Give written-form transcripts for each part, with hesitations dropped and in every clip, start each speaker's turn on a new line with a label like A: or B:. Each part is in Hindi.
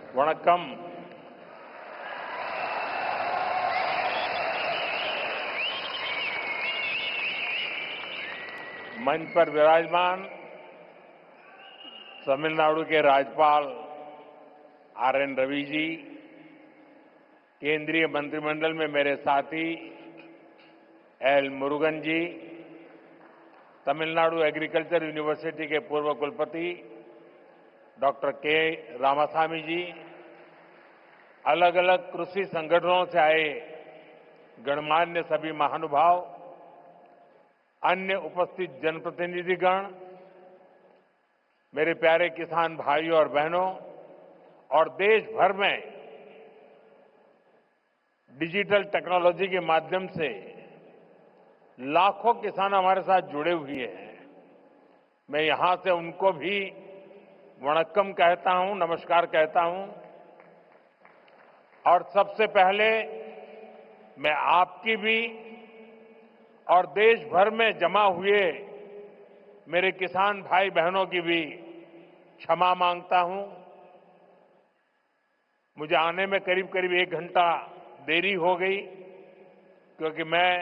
A: वणक्कम। मंच पर विराजमान तमिलनाडु के राज्यपाल आर.एन. रवि जी, केंद्रीय मंत्रिमंडल में मेरे साथी एल. मुरुगन जी, तमिलनाडु एग्रीकल्चर यूनिवर्सिटी के पूर्व कुलपति डॉक्टर के. रामास्वामी जी, अलग अलग कृषि संगठनों से आए गणमान्य सभी महानुभाव, अन्य उपस्थित जनप्रतिनिधिगण, मेरे प्यारे किसान भाइयों और बहनों और देश भर में डिजिटल टेक्नोलॉजी के माध्यम से लाखों किसान हमारे साथ जुड़े हुए हैं। मैं यहां से उनको भी वणक्कम कहता हूं, नमस्कार कहता हूं। और सबसे पहले मैं आपकी भी और देश भर में जमा हुए मेरे किसान भाई बहनों की भी क्षमा मांगता हूं। मुझे आने में करीब करीब 1 घंटा देरी हो गई, क्योंकि मैं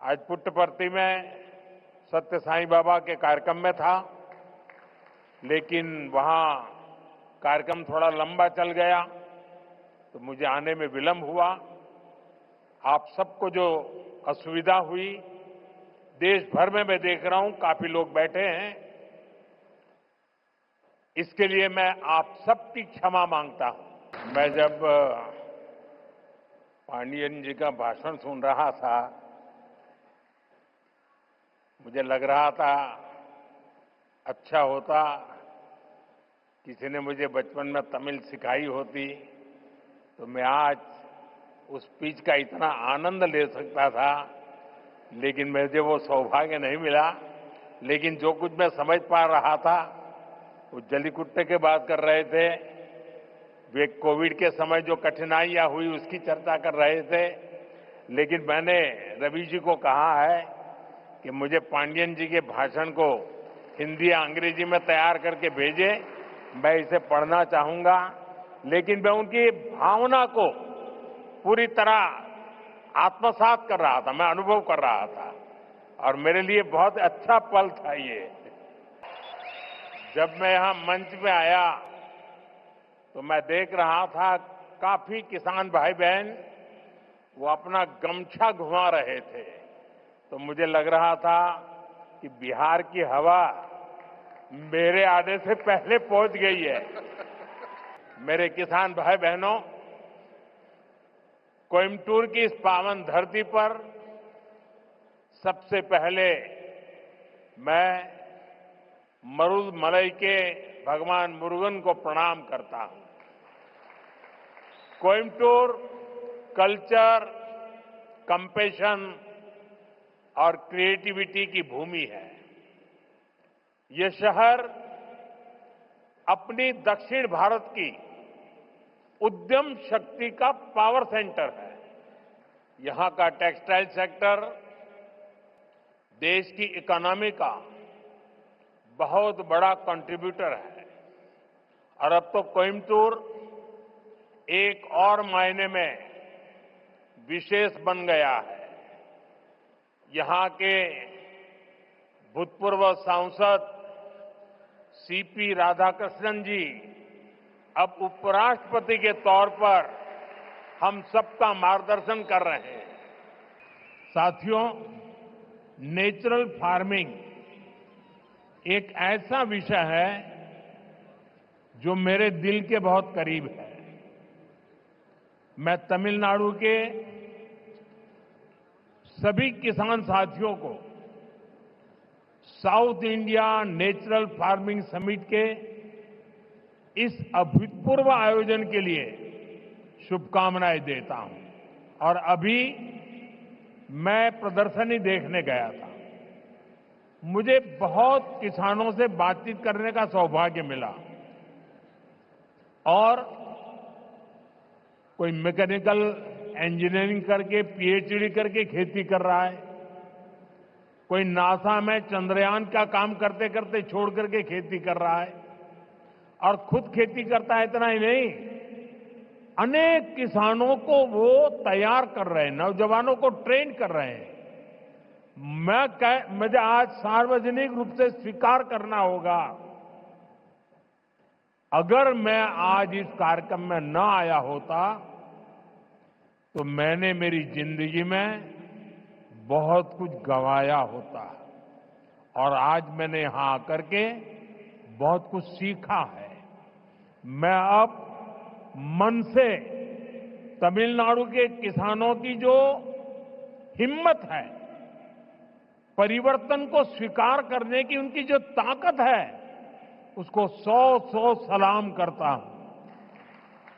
A: आज पुट्टपर्ती में सत्य साईं बाबा के कार्यक्रम में था, लेकिन वहां कार्यक्रम थोड़ा लंबा चल गया तो मुझे आने में विलंब हुआ। आप सबको जो असुविधा हुई, देश भर में मैं देख रहा हूं काफी लोग बैठे हैं, इसके लिए मैं आप सबकी क्षमा मांगता हूं। मैं जब पांडियन जी का भाषण सुन रहा था, मुझे लग रहा था अच्छा होता किसी ने मुझे बचपन में तमिल सिखाई होती तो मैं आज उस स्पीच का इतना आनंद ले सकता था, लेकिन मुझे वो सौभाग्य नहीं मिला। लेकिन जो कुछ मैं समझ पा रहा था, वो जल्लीकुट्टे की बात कर रहे थे, वे कोविड के समय जो कठिनाइयां हुई उसकी चर्चा कर रहे थे। लेकिन मैंने रवि जी को कहा है कि मुझे पांडियन जी के भाषण को हिंदी या अंग्रेजी में तैयार करके भेजे, मैं इसे पढ़ना चाहूंगा। लेकिन मैं उनकी भावना को पूरी तरह आत्मसात कर रहा था, मैं अनुभव कर रहा था, और मेरे लिए बहुत अच्छा पल था ये। जब मैं यहां मंच पे आया तो मैं देख रहा था काफी किसान भाई बहन वो अपना गमछा घुमा रहे थे, तो मुझे लग रहा था कि बिहार की हवा मेरे आने से पहले पहुंच गई है। मेरे किसान भाई बहनों, कोयम्बटूर की इस पावन धरती पर सबसे पहले मैं मरुदमलई के भगवान मुरुगन को प्रणाम करता हूं। कोयम्बटूर कल्चर, कंपैशन और क्रिएटिविटी की भूमि है। ये शहर अपनी दक्षिण भारत की उद्यम शक्ति का पावर सेंटर है। यहां का टेक्सटाइल सेक्टर देश की इकोनॉमी का बहुत बड़ा कंट्रीब्यूटर है, और अब तो कोयम्बटूर एक और मायने में विशेष बन गया है। यहां के भूतपूर्व सांसद सीपी राधाकृष्णन जी अब उपराष्ट्रपति के तौर पर हम सबका मार्गदर्शन कर रहे हैं। साथियों, नेचुरल फार्मिंग एक ऐसा विषय है जो मेरे दिल के बहुत करीब है। मैं तमिलनाडु के सभी किसान साथियों को south India natural farming summit के इस अभूतपूर्व आयोजन के लिए शुभकामनाएं देता हूं। और अभी मैं प्रदर्शनी देखने गया था, मुझे बहुत किसानों से बातचीत करने का सौभाग्य मिला, और कोई मैकेनिकल इंजीनियरिंग करके पीएचडी करके खेती कर रहा है, कोई नासा में चंद्रयान का काम करते करते छोड़ करके खेती कर रहा है, और खुद खेती करता है इतना ही नहीं, अनेक किसानों को वो तैयार कर रहे हैं, नौजवानों को ट्रेन कर रहे हैं। मुझे आज सार्वजनिक रूप से स्वीकार करना होगा, अगर मैं आज इस कार्यक्रम में न आया होता तो मैंने मेरी जिंदगी में बहुत कुछ गंवाया होता, और आज मैंने यहां आकर के बहुत कुछ सीखा है। मैं अब मन से तमिलनाडु के किसानों की जो हिम्मत है, परिवर्तन को स्वीकार करने की उनकी जो ताकत है, उसको 100 सलाम करता हूं।